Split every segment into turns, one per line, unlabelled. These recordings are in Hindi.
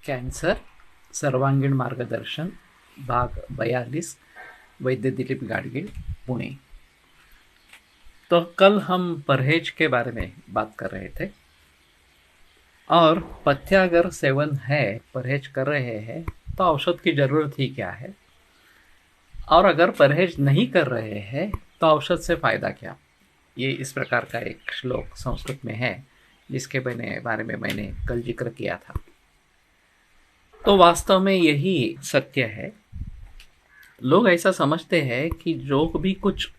कैंसर सर्वांगीण मार्गदर्शन भाग 42 वैद्य दिलीप गाडगीळ पुणे। तो कल हम परहेज के बारे में बात कर रहे थे और पथ्य अगर सेवन है, परहेज कर रहे हैं तो औषध की ज़रूरत ही क्या है, और अगर परहेज नहीं कर रहे हैं तो औषध से फ़ायदा क्या। ये इस प्रकार का एक श्लोक संस्कृत में है जिसके बारे में मैंने कल जिक्र किया था। तो वास्तव में यही सत्य है। लोग ऐसा समझते हैं कि जो भी कुछ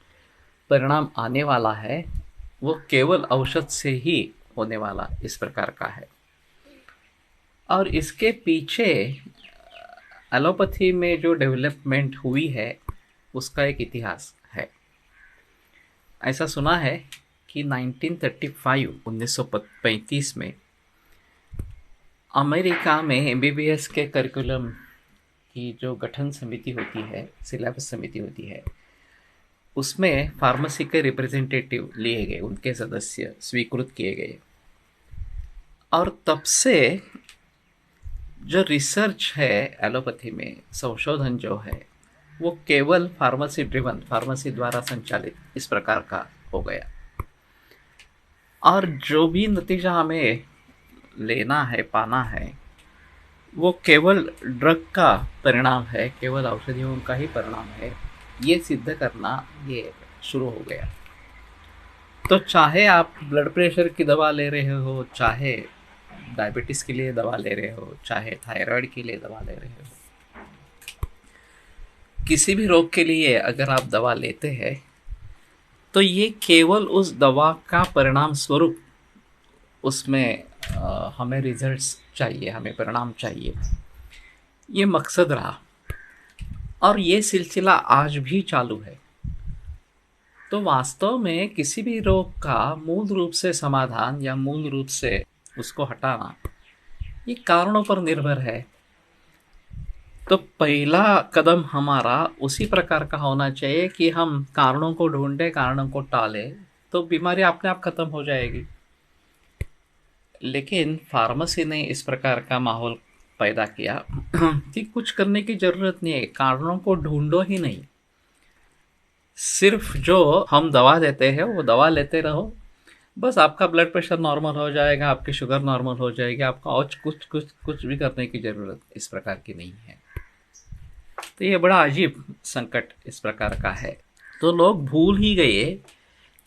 परिणाम आने वाला है वो केवल औषध से ही होने वाला इस प्रकार का है, और इसके पीछे एलोपैथी में जो डेवलपमेंट हुई है उसका एक इतिहास है। ऐसा सुना है कि 1935 में अमेरिका में एमबीबीएस के करिकुलम की जो गठन समिति होती है, सिलेबस समिति होती है, उसमें फार्मेसी के रिप्रेजेंटेटिव लिए गए, उनके सदस्य स्वीकृत किए गए। और तब से जो रिसर्च है एलोपैथी में, संशोधन जो है वो केवल फार्मेसी ड्रिवन, फार्मेसी द्वारा संचालित इस प्रकार का हो गया। और जो भी नतीजा हमें लेना है, पाना है, वो केवल ड्रग का परिणाम है, केवल औषधियों का ही परिणाम है, ये सिद्ध करना ये शुरू हो गया। तो चाहे आप ब्लड प्रेशर की दवा ले रहे हो, चाहे डायबिटीज के लिए दवा ले रहे हो, चाहे थायराइड के लिए दवा ले रहे हो, किसी भी रोग के लिए अगर आप दवा लेते हैं तो ये केवल उस दवा का परिणाम स्वरूप उसमें हमें रिजल्ट्स चाहिए, हमें परिणाम चाहिए, ये मकसद रहा। और ये सिलसिला आज भी चालू है। तो वास्तव में किसी भी रोग का मूल रूप से समाधान या मूल रूप से उसको हटाना ये कारणों पर निर्भर है। तो पहला कदम हमारा उसी प्रकार का होना चाहिए कि हम कारणों को ढूंढें, कारणों को टालें, तो बीमारी अपने आप खत्म हो जाएगी। लेकिन फार्मेसी ने इस प्रकार का माहौल पैदा किया कि कुछ करने की ज़रूरत नहीं है, कारणों को ढूंढो ही नहीं, सिर्फ जो हम दवा देते हैं वो दवा लेते रहो, बस आपका ब्लड प्रेशर नॉर्मल हो जाएगा, आपकी शुगर नॉर्मल हो जाएगी, आपका और कुछ भी करने की ज़रूरत इस प्रकार की नहीं है। तो ये बड़ा अजीब संकट इस प्रकार का है। तो लोग भूल ही गए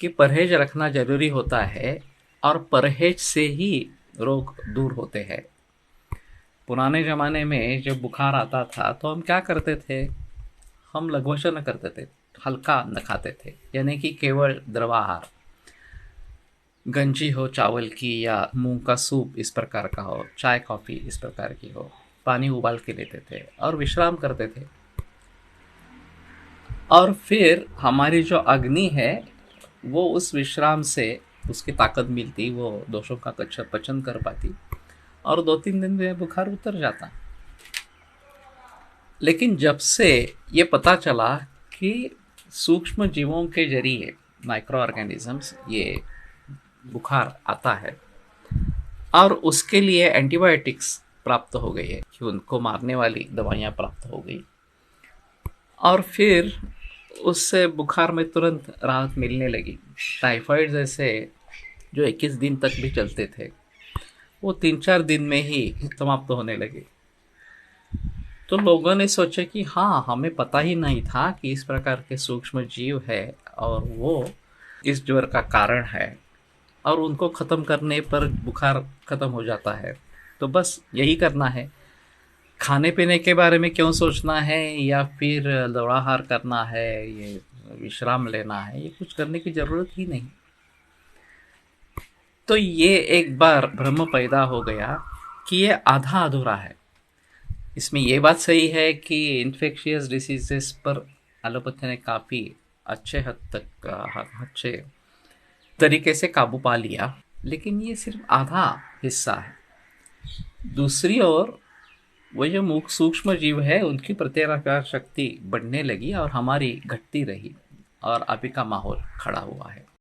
कि परहेज रखना ज़रूरी होता है और परहेज से ही रोग दूर होते हैं। पुराने ज़माने में जब बुखार आता था तो हम क्या करते थे, हम लघुभोजन करते थे, हल्का अन्न खाते थे, यानी कि केवल द्रवाहार, गंजी हो चावल की या मूंग का सूप इस प्रकार का हो, चाय कॉफ़ी इस प्रकार की हो, पानी उबाल के लेते थे और विश्राम करते थे। और फिर हमारी जो अग्नि है वो उस विश्राम से उसकी ताकत मिलती, वो दोषों का पचन कर पाती और 2-3 दिन में बुखार उतर जाता। लेकिन जब से ये पता चला कि सूक्ष्म जीवों के जरिए, माइक्रो ऑर्गेनिजम्स, ये बुखार आता है और उसके लिए एंटीबायोटिक्स प्राप्त हो गई है, कि उनको मारने वाली दवाइयाँ प्राप्त हो गई, और फिर उससे बुखार में तुरंत राहत मिलने लगी। टाइफाइड जैसे जो 21 दिन तक भी चलते थे वो 3-4 दिन में ही समाप्त होने लगे। तो लोगों ने सोचा कि हाँ, हमें पता ही नहीं था कि इस प्रकार के सूक्ष्म जीव है और वो इस ज्वर का कारण है, और उनको ख़त्म करने पर बुखार ख़त्म हो जाता है। तो बस यही करना है, खाने पीने के बारे में क्यों सोचना है, या फिर द्रवाहार करना है, ये विश्राम लेना है, ये कुछ करने की ज़रूरत ही नहीं। तो ये एक बार भ्रम पैदा हो गया कि ये आधा अधूरा है। इसमें ये बात सही है कि इन्फेक्शियस डिसीजेस पर एलोपैथी ने काफ़ी अच्छे हद तक, अच्छे तरीके से काबू पा लिया, लेकिन ये सिर्फ आधा हिस्सा है। दूसरी ओर वो जो सूक्ष्म जीव है उनकी प्रतिरक्षा शक्ति बढ़ने लगी और हमारी घटती रही, और अभी का माहौल खड़ा हुआ है।